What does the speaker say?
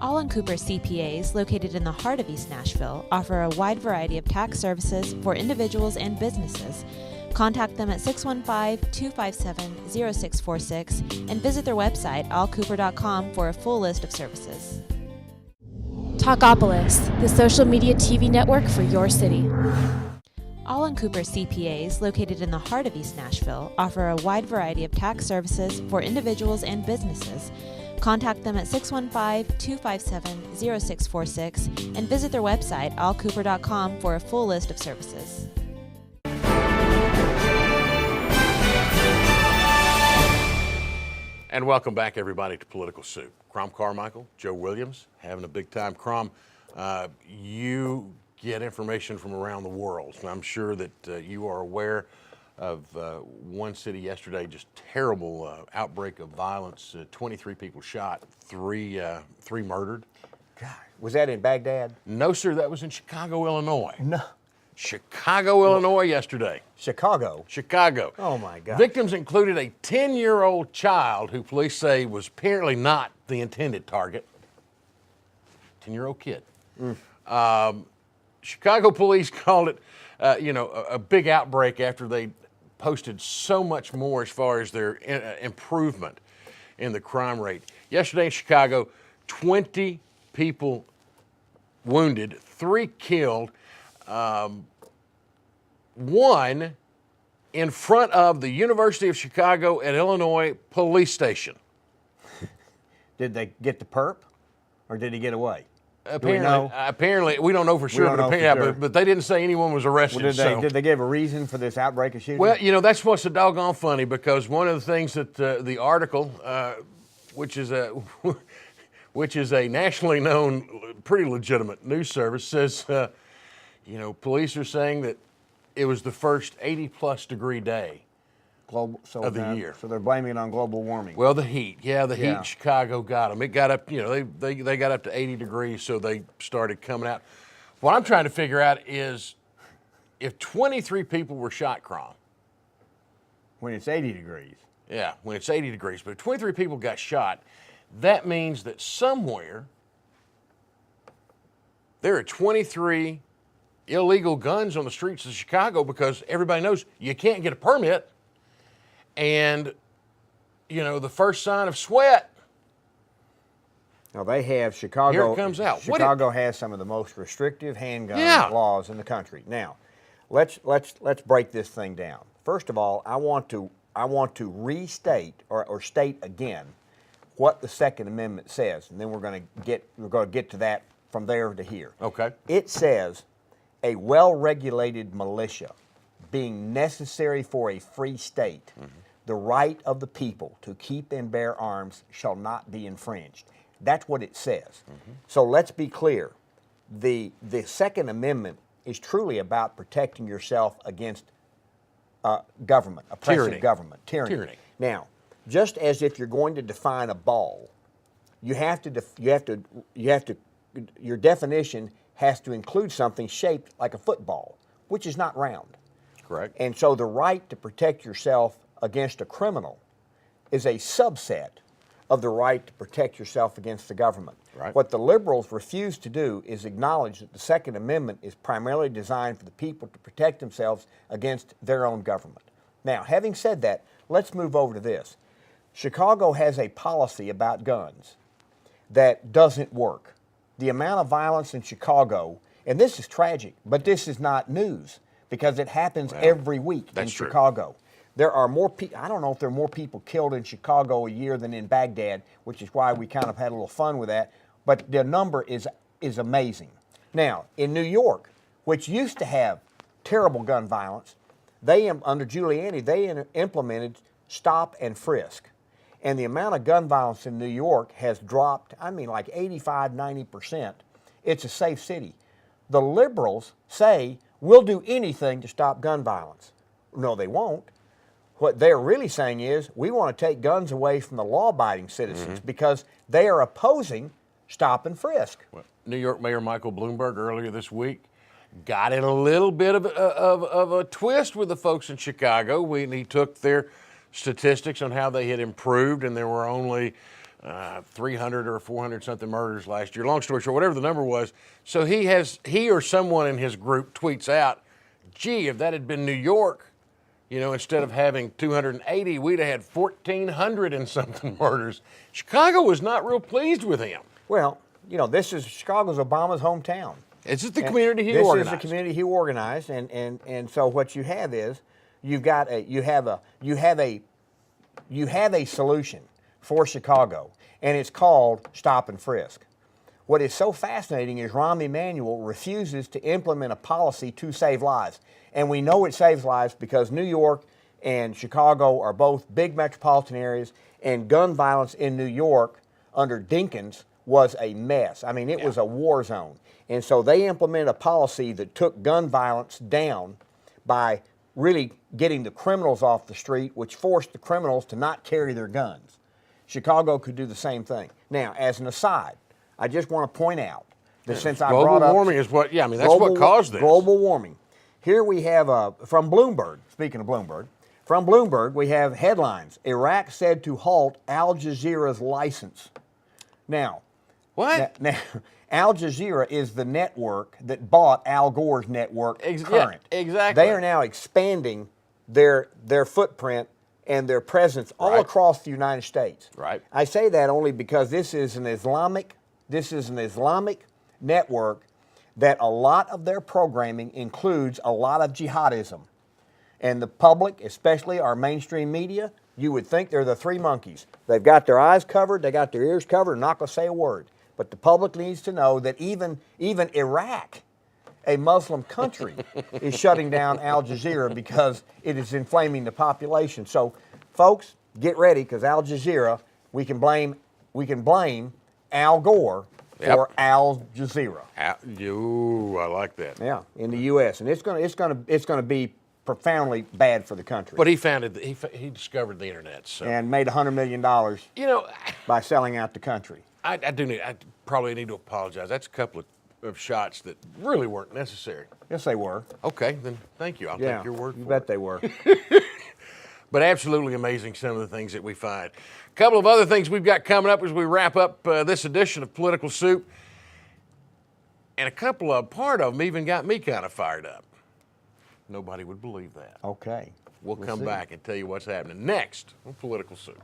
All Cooper CPAs, located in the heart of East Nashville, offer a wide variety of tax services for individuals and businesses. Contact them at 615-257-0646 and visit their website, allcooper.com, for a full list of services. Talkapolis, the social media TV network for your city. All Cooper CPAs, located in the heart of East Nashville, offer a wide variety of tax services for individuals and businesses. Contact them at 615-257-0646 and visit their website, allcooper.com, for a full list of services. And welcome back, everybody, to Political Soup. Crom Carmichael, Joe Williams, having a big time. Crom, you get information from around the world. And I'm sure that you are aware of one city yesterday, just terrible outbreak of violence. 23 people shot, three murdered. God, was that in Baghdad? No, sir, that was in Chicago, Illinois. No. Chicago, Illinois yesterday. Chicago? Chicago. Oh, my God. Victims included a 10-year-old child who police say was apparently not the intended target. 10-year-old kid. Chicago police called it, a big outbreak after they posted so much more as far as their improvement in the crime rate. Yesterday in Chicago, 20 people wounded, 3 killed. One in front of the University of Chicago and Illinois police station. Did they get the perp, or did he get away? Apparently, we don't know for sure, but they didn't say anyone was arrested. Well, did they give a reason for this outbreak of shooting? Well, that's what's so doggone funny, because one of the things that the article, which is a nationally known, pretty legitimate news service, says, police are saying that it was the first 80-plus degree day of the year. So they're blaming it on global warming. Well, the heat. Yeah, the heat in Chicago got them. It got up, they got up to 80 degrees, so they started coming out. What I'm trying to figure out is if 23 people were shot, Crom. When it's 80 degrees. Yeah, when it's 80 degrees. But if 23 people got shot, that means that somewhere there are 23 illegal guns on the streets of Chicago, because everybody knows you can't get a permit. And, the first sign of sweat. Now they have Chicago. Here it comes out. Chicago has some of the most restrictive handgun laws in the country. Now, let's break this thing down. First of all, I want to restate or state again what the Second Amendment says, and then we're going to get to that from there to here. Okay. It says a well-regulated militia being necessary for a free state, the right of the people to keep and bear arms shall not be infringed. That's what it says. So let's be clear. The Second Amendment is truly about protecting yourself against government, oppressive government, tyranny. Now, just as if you're going to define a ball, your definition has to include something shaped like a football, which is not round. Correct. And so the right to protect yourself against a criminal is a subset of the right to protect yourself against the government. Right. What the liberals refuse to do is acknowledge that the Second Amendment is primarily designed for the people to protect themselves against their own government. Now, having said that, let's move over to this. Chicago has a policy about guns that doesn't work. The amount of violence in Chicago, and this is tragic, but this is not news because it happens every week in Chicago. There are more people, I don't know if there are more people killed in Chicago a year than in Baghdad, which is why we kind of had a little fun with that, but the number is amazing. Now, in New York, which used to have terrible gun violence, under Giuliani, they implemented stop and frisk. And the amount of gun violence in New York has dropped, like 85, 90%. It's a safe city. The liberals say, we'll do anything to stop gun violence. No, they won't. What they're really saying is, we want to take guns away from the law-abiding citizens because they are opposing stop and frisk. Well, New York Mayor Michael Bloomberg earlier this week got in a little bit of a twist with the folks in Chicago. He took their statistics on how they had improved, and there were only 300 or 400 something murders last year. Long story short, whatever the number was. So he or someone in his group tweets out, gee, if that had been New York, you know, instead of having 280, we'd have had 1,400 and something murders. Chicago was not real pleased with him. Well, you know, this is Chicago's Obama's hometown. It's just the community he this organized. This is the community he organized, and so what you have is you have a solution for Chicago, and it's called stop and frisk. What is so fascinating is Rahm Emanuel refuses to implement a policy to save lives. And we know it saves lives because New York and Chicago are both big metropolitan areas, and gun violence in New York under Dinkins was a mess. I mean, it was a war zone. And so they implemented a policy that took gun violence down by really getting the criminals off the street, which forced the criminals to not carry their guns. Chicago could do the same thing. Now, as an aside, I just want to point out that since I brought up... Global warming is what, yeah, I mean, that's what caused this. Global warming. Here we have, from Bloomberg, speaking of Bloomberg, from Bloomberg we have headlines, Iraq said to halt Al Jazeera's license. Now... What? Now, Al Jazeera is the network that bought Al Gore's network, Current. Yeah, exactly. They are now expanding their footprint and their presence all across the United States. Right. I say that only because this is an Islamic network that a lot of their programming includes a lot of jihadism. And the public, especially our mainstream media, you would think they're the three monkeys. They've got their eyes covered, they got their ears covered, and not going to say a word. But the public needs to know that even Iraq, a Muslim country, is shutting down Al Jazeera because it is inflaming the population. So, folks, get ready because Al Jazeera, we can blame Al Gore for Al Jazeera. I like that. Yeah, in the U.S. and it's gonna be profoundly bad for the country. But he discovered the internet, so and made $100 million. You know, by selling out the country. I probably need to apologize. That's a couple of shots that really weren't necessary. Yes, they were. Okay, then thank you. I'll take your word for it. You bet they were. But absolutely amazing, some of the things that we find. A couple of other things we've got coming up as we wrap up this edition of Political Soup. And part of them even got me kind of fired up. Nobody would believe that. Okay. We'll come back and tell you what's happening next on Political Soup.